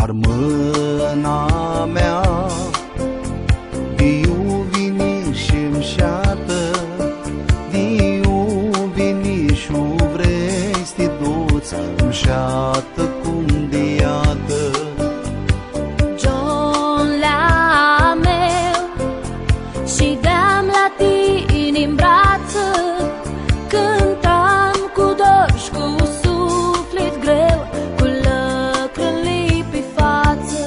Armâna mea Diu vini și-mi șată, Diu vini și-o vrei sti duți-mi șată cum diată. John la meu și deam la tine-n brață, cântam cu dor și cu suflet greu, cu lăcrăli pe față.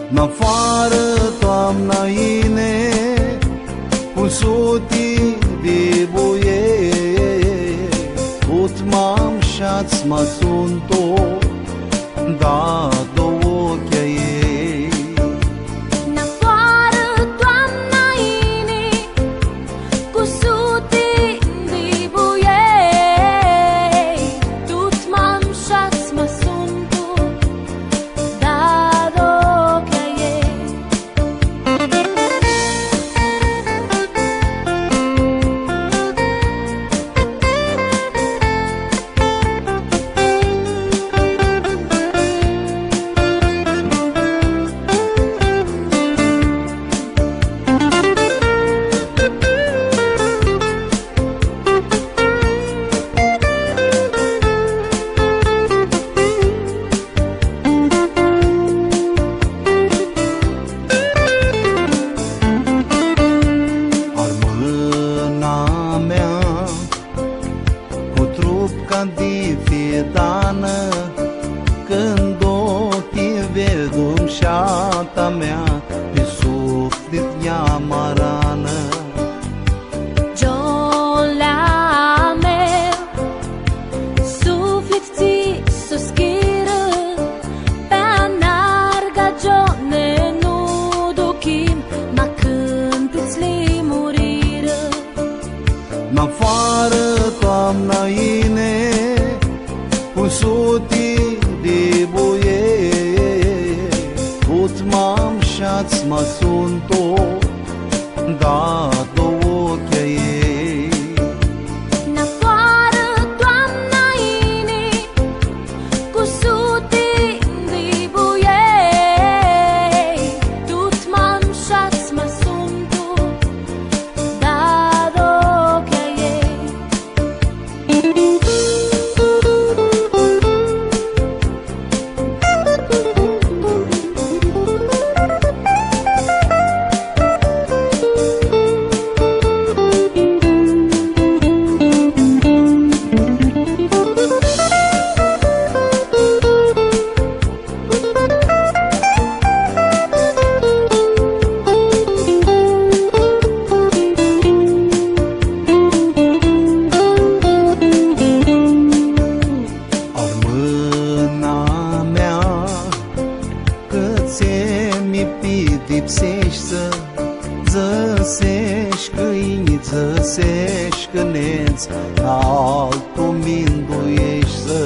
N-afară toamna ine, cu sutii de buie, ut m-am șați mă sunt-o, da două ochii ei. N-afară toamna inii, cu sutii de buiei, tot m-am șați mă sunt-o, dar ochii ei. Armâna mea, cu trup ca de fiedană, când ochii vedum șata mea, pe suflet ea mă rană. John la meu, suflet ți soschiră, pe anarga Johne nu duchim, ma cântiți li muriră. N-afară toamna ine, cu sutii de buie, ut m-am șați mă sunt-o, da două ochii ei. N-afară toamna inii, cu sutii de buiei, tot m-am șați mă sunt-o, dar ochii ei. Armâna mea, cât ți-mi pedipsești să zăsești câini, zăsești câneți, altul minduiești să